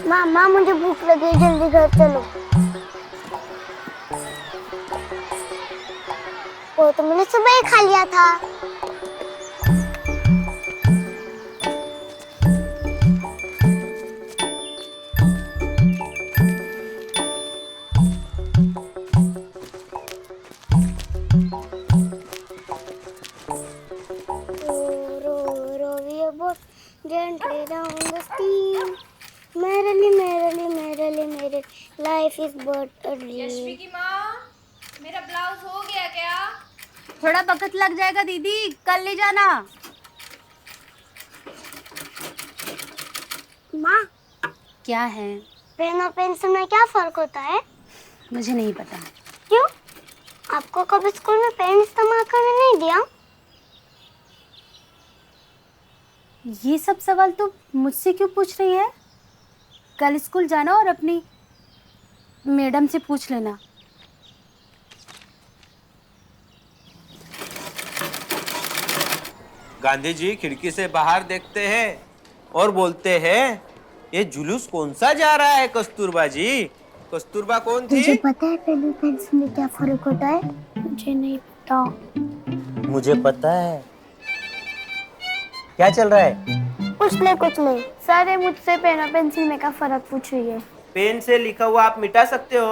मामा मुझे भूख लगी है, जल्दी घर चलो। वो तो मैंने सुबह ही खा लिया था। Gently down the stream. Merrily, life is but a dream. Yashvi की माँ, मेरा ब्लाउज हो गया क्या? थोड़ा वक्त लग जाएगा दीदी, कल ले जाना। माँ, क्या है? पेन और पेंसिल में क्या फर्क होता है? मुझे नहीं पता। क्यों? आपको कभी स्कूल में पेन इस्तेमाल करने नहीं दिया? ये सब सवाल तो मुझसे क्यों पूछ रही है? कल स्कूल जाना और अपनी मैडम से पूछ लेना। गांधी जी खिड़की से बाहर देखते हैं और बोलते हैं, ये जुलूस कौन सा जा रहा है कस्तूरबा जी? कस्तूरबा कौन थी? मुझे पता है पेन और पेंसिल में क्या फर्क होता है। मुझे नहीं पता। मुझे पता है। क्या चल रहा है? कुछ नहीं। सारे मुझसे पेन और पेंसिल में क्या फर्क पूछ रही है। पेन से लिखा हुआ आप मिटा सकते हो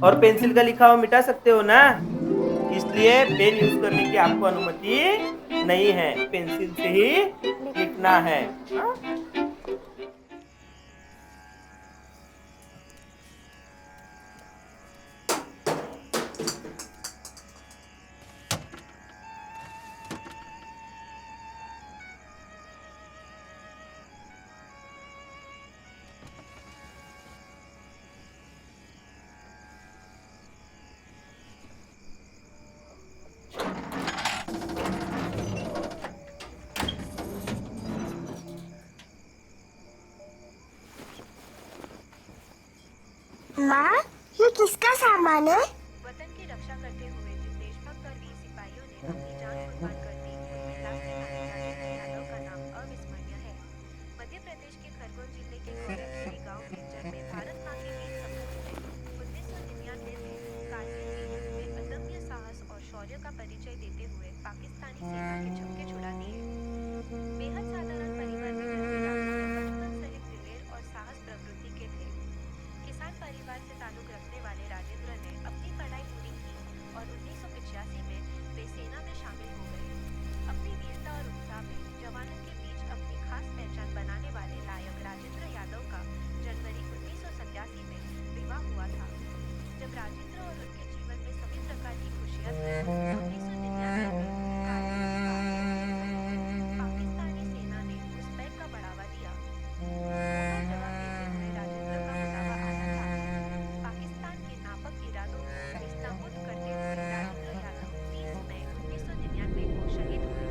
और पेंसिल का लिखा हुआ मिटा सकते हो ना, इसलिए पेन यूज करने की आपको अनुमति नहीं है। पेंसिल से ही लिखना है। हाँ? माँ, ये किसका सामान है? वतन की रक्षा करते हुए जिन देशभक्त और वीर सिपाहियों ने अपनी जान कुर्बान कर दी, उनमें लास्ट राजेंद्र यादव का नाम अविस्मरणीय है। मध्य प्रदेश के खरगोन जिले के गौरवगिरी गांव में जन्मे भारत मां के वीर सपूत ने 1999 में कारगिल के युद्ध में अदम्य साहस और शौर्य का परिचय देते हुए पाकिस्तानी सेना के झपके छुड़ा दिए। बेहद साधारण परिवार में जन्मे राजेंद्र बचपन से ही दिलेर और साहस प्रवृत्ति के थे। किसान परिवार से ताल्लुक रखने वाले राजेंद्र ने अपनी पढ़ाई पूरी की और 1985 में वे सेना में शामिल हो गए। अपनी वीरता और उत्साह में जवानों के बीच अपनी खास पहचान बनाने वाले लायक राजेंद्र यादव का जनवरी 1987 में विवाह हुआ था। जब राजेंद्र और उनके जीवन में सभी प्रकार की खुशियां थी, 1999 में पाकिस्तानी सेना ने घुसपैठ का बढ़ावा दिया। जवाब देते हुए राजेंद्र का बुलावा आया था। पाकिस्तान के नापाक इरादों को नेस्तनाबूद करते हुए राजेंद्र यादव 30 मई 1999 को शहीद हुए।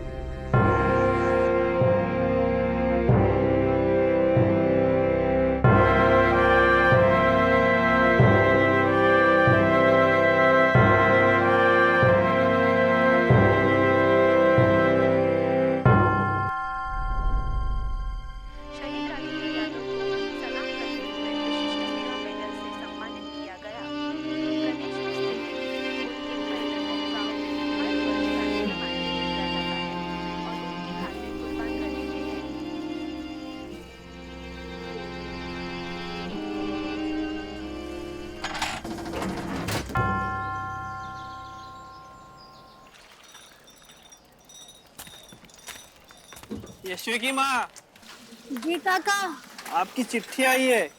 शहीद राजेंद्र यादव को सलाम करते हुए विशिष्ट सेवा मेडल से सम्मानित किया गया। प्रदेश में स्थित उनके पैतृक गांव में हर वर्ष कार्यक्रम आयोजित किया जाता है और उनकी खातिर कुर्बान कर देते हैं। यशवी की माँ, जी काका। आपकी चिट्ठी आई है।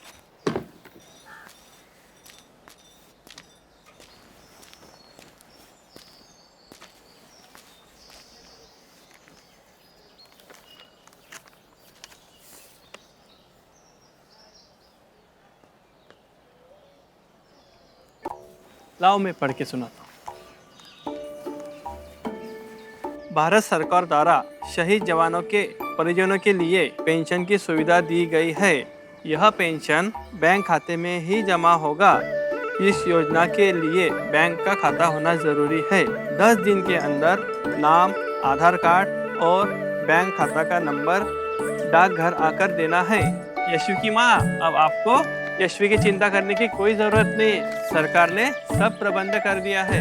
लाओ मैं पढ़ के सुनाता हूँ। भारत सरकार द्वारा शहीद जवानों के परिजनों के लिए पेंशन की सुविधा दी गई है। यह पेंशन बैंक खाते में ही जमा होगा। इस योजना के लिए बैंक का खाता होना जरूरी है। 10 दिन के अंदर नाम, आधार कार्ड और बैंक खाता का नंबर डाकघर आकर देना है। यशवी की माँ, अब आपको यशवी की चिंता करने की कोई जरूरत नहीं। सरकार ने सब प्रबंध कर दिया है।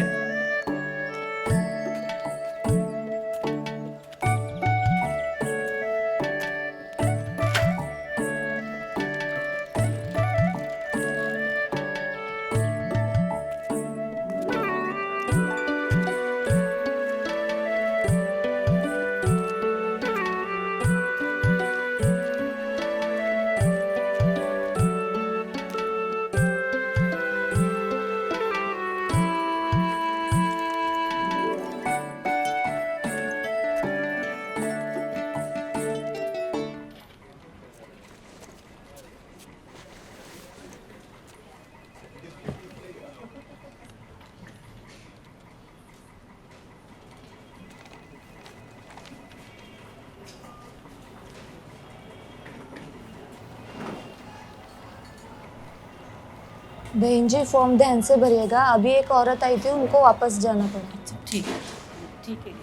बहन जी फॉर्म ध्यान से भरिएगा, अभी एक औरत आई थी, उनको वापस जाना पड़ा। ठीक है, ठीक है।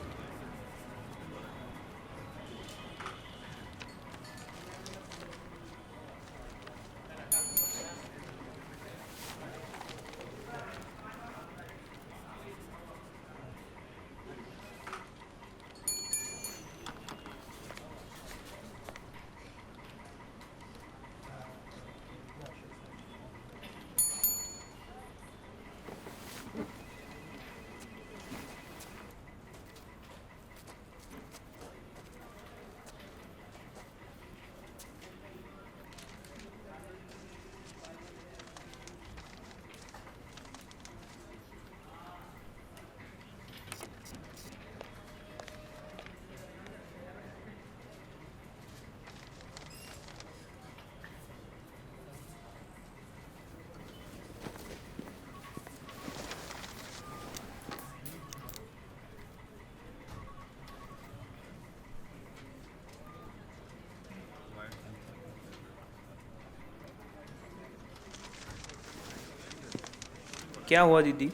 क्या हुआ दीदी?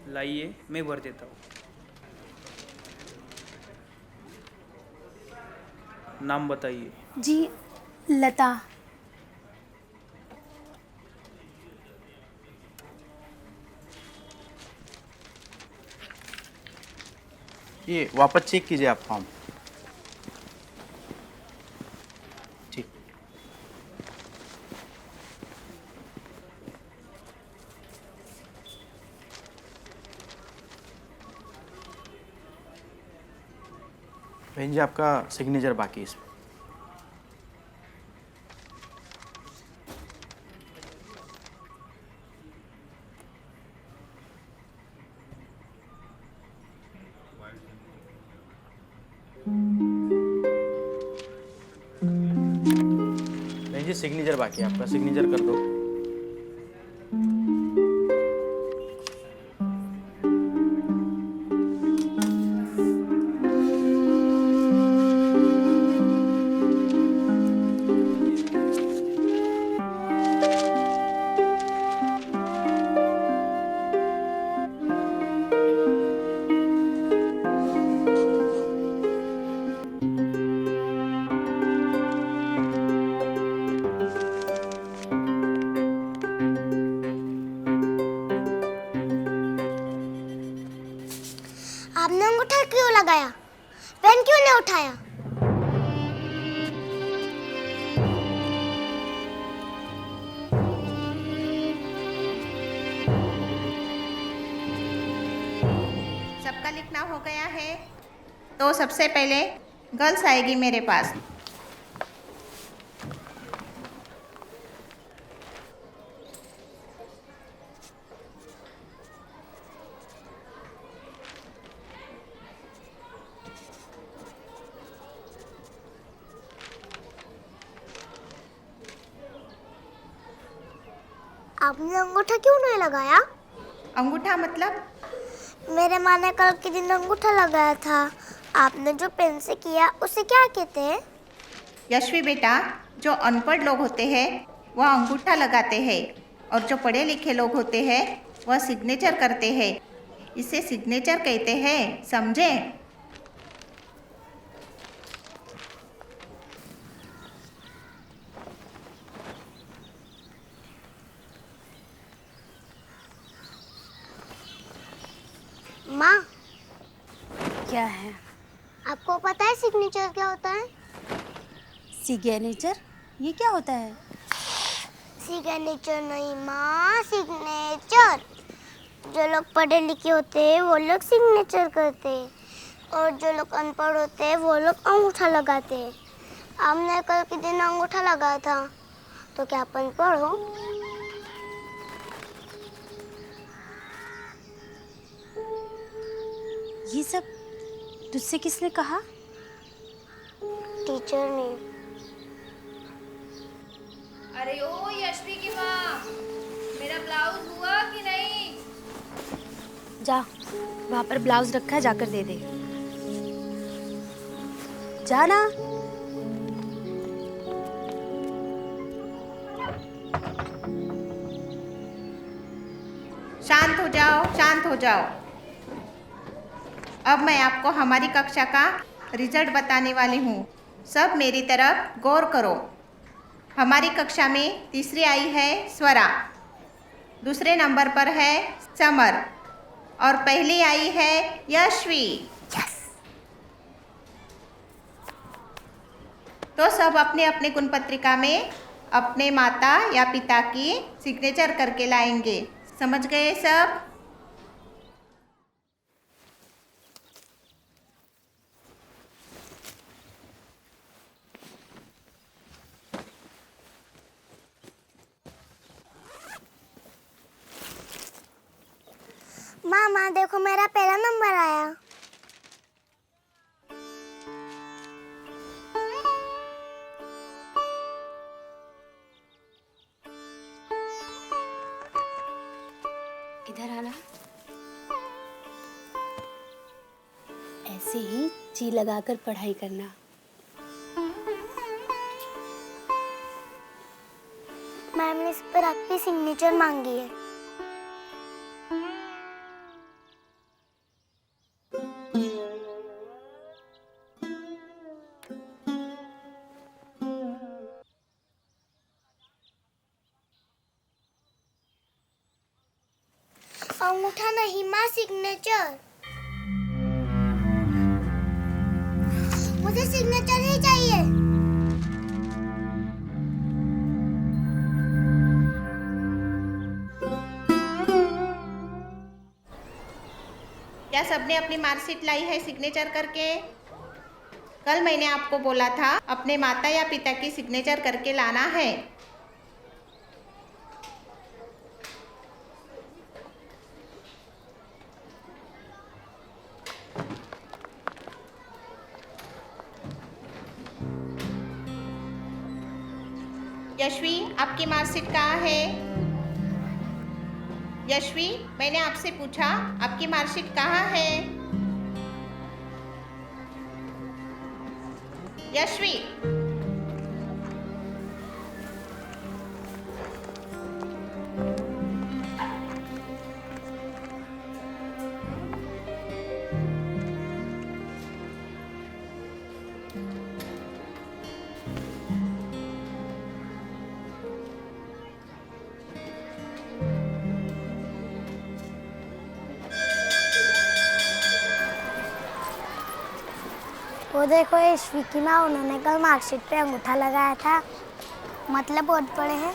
लाइए, मैं भर देता हूँ। नाम बताइए। जी, लता। ये वापस चेक कीजिए आप फॉर्म। ठीक। बहन जी, आपका सिग्नेचर बाकी है इसमें। बहन जी, सिग्नेचर बाकी है आपका, सिग्नेचर कर दो। आपने अंगूठा क्यों लगाया? पेन क्यों नहीं उठाया? सबका लिखना हो गया है तो सबसे पहले गर्ल्स आएगी मेरे पास। आपने अंगूठा क्यों नहीं लगाया? अंगूठा मतलब? मेरे माँ ने कल के दिन अंगूठा लगाया था। आपने जो पेन से किया उसे क्या कहते हैं? यशवी बेटा, जो अनपढ़ लोग होते हैं वह अंगूठा लगाते हैं और जो पढ़े लिखे लोग होते हैं वह सिग्नेचर करते हैं। इसे सिग्नेचर कहते हैं, समझे? माँ, क्या है? आपको पता है सिग्नेचर क्या होता है? सिग्नेचर? ये क्या होता है? सिग्नेचर नहीं माँ, सिग्नेचर। जो लोग पढ़े लिखे होते हैं वो लोग सिग्नेचर करते हैं और जो लोग अनपढ़ होते हैं वो लोग अंगूठा लगाते हैं। आपने कल के दिन अंगूठा लगाया था, तो क्या आप अनपढ़ हो? ये सब तुझसे किसने कहा? टीचर ने। अरे ओ यशवी की माँ, मेरा ब्लाउज हुआ कि नहीं? जा, वहाँ पर ब्लाउज रखा है, जाकर दे दे। जा ना। शांत हो जाओ, शांत हो जाओ। अब मैं आपको हमारी कक्षा का रिजल्ट बताने वाली हूँ। सब मेरी तरफ गौर करो। हमारी कक्षा में तीसरी आई है स्वरा, दूसरे नंबर पर है समर और पहली आई है यशवी। तो सब अपने अपने गुण पत्रिका में अपने माता या पिता की सिग्नेचर करके लाएंगे। समझ गए सब? माँ देखो, मेरा पहला नंबर आया। इधर आना। ऐसे ही जी लगाकर पढ़ाई करना। मैम ने इस पर आपकी सिग्नेचर मांगी है। अंगूठा नहीं माँ, सिग्नेचर। मुझे सिग्नेचर ही चाहिए। क्या सबने अपनी मार्कशीट लाई है सिग्नेचर करके? कल मैंने आपको बोला था अपने माता या पिता की सिग्नेचर करके लाना है। यशवी, आपकी मार्कशीट कहाँ है? यशवी, मैंने आपसे पूछा आपकी मार्कशीट कहाँ है? यशवी, वो देखो यशवी की माँ, उन्होंने कल मार्कशीट पे अंगूठा लगाया था, मतलब बहुत बड़े हैं।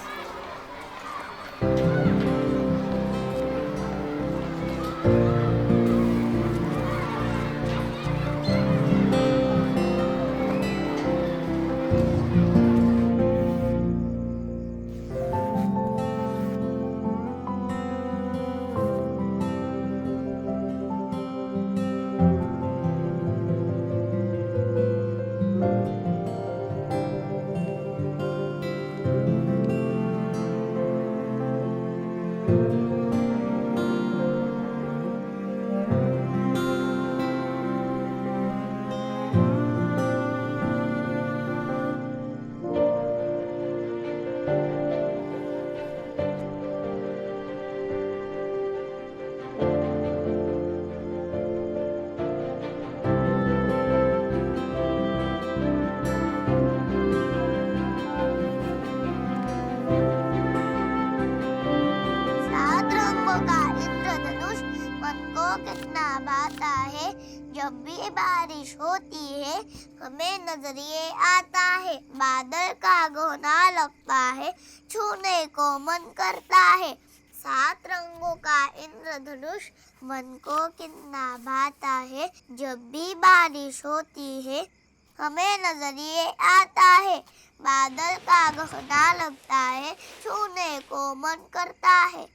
हमें नजर ये आता है, बादल का घोना लगता है, छूने को मन करता है, 7 रंगों का इंद्रधनुष मन को कितना भाता है, जब भी बारिश होती है हमें नजर ये आता है, बादल का घोना लगता है, छूने को मन करता है।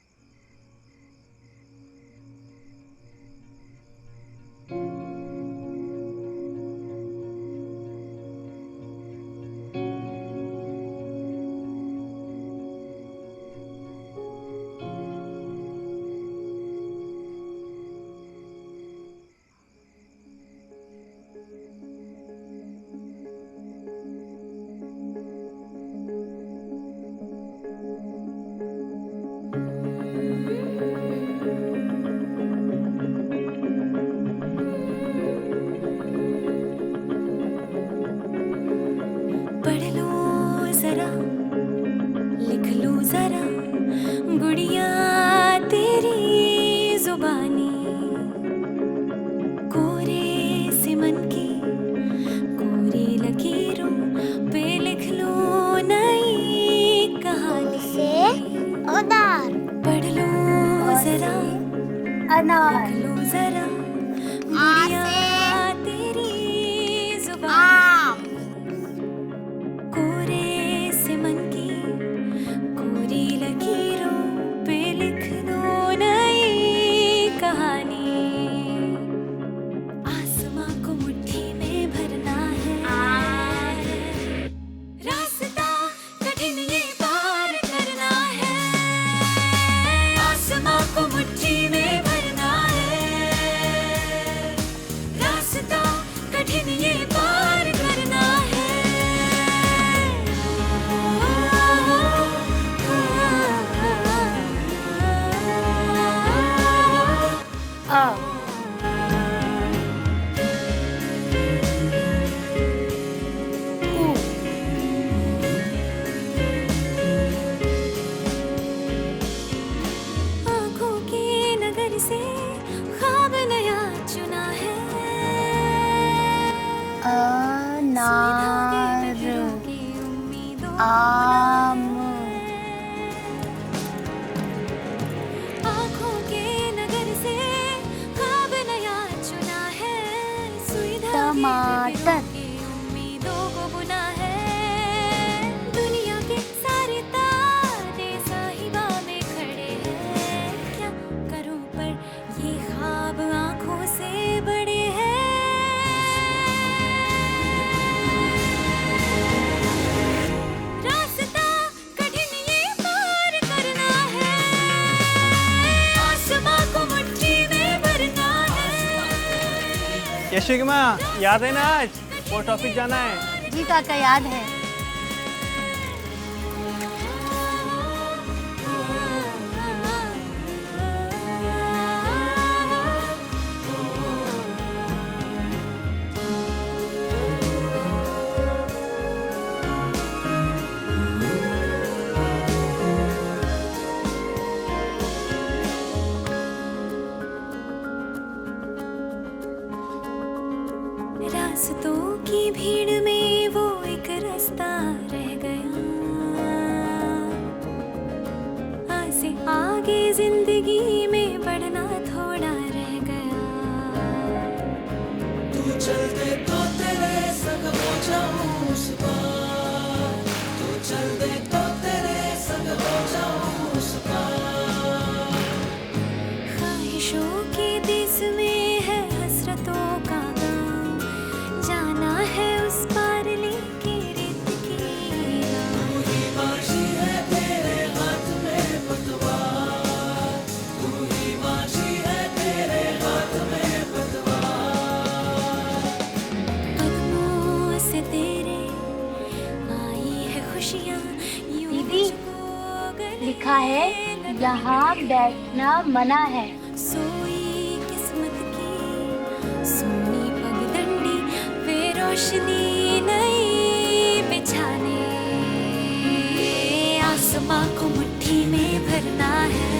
पढ़ लो जरा, लिख लो जरा, गुड़िया तेरी जुबानी, कोरे सिमन की कोरी लकीरों पे लिख लो नई कहानी से उदार पढ़ लो जरा, अनार, लिख लो जरा, गुड़िया तेरी जुबानी, आम कोरे सिमन की कोरी लकीरों पे लिख दो नई कहानी, आसमां को मुट्ठी में भरना है, रास्ता कठिन ये पार करना है, आसमां को मुट्ठी में भरना है, रास्ता कठिन ये पार करना है। आँखों के नगर से ख्वाब नया चुना है, अनार, की उम्मीदों आम, आँखों के नगर से ख्वाब नया चुना है, सुई धागे टमाटर, की उम्मीदों को बुना है, दुनिया के सारे तारे साहिबा में खड़े हैं, क्या करूं पर ये ख्वाब आँखों से बड़े हैं, रास्ता कठिन ये पार करना है, आसमां को मुट्ठी में भरना है। यशवी की माँ, याद है ना आज पोस्ट ऑफिस जाना है? जी काका याद है। रास्तों की भीड़ में वो एक रास्ता रह गया, आज से आगे जिंदगी में बढ़ना थोड़ा रह गया, तू चल दे तो तेरे संग हो जाऊं उस पार, तू चल दे तो तेरे संग हो जाऊं उस पार, ख्वाहिशों के देश में है हसरतों का गाँव, जाना है उस पार लेके रेत की नाव, तू ही बाजी है तेरे हाथ में पतवार, तू ही बाजी है तेरे हाथ में पतवार, कदमों से तेरे आई है खुशियाँ, यूं दीदी, मुझको गले लिखा है यहाँ बैठना मना है। सोई किस्मत की सोनी पगडंडी वे रोशनी नई बिछाने, आसमां को मुट्ठी में भरना है,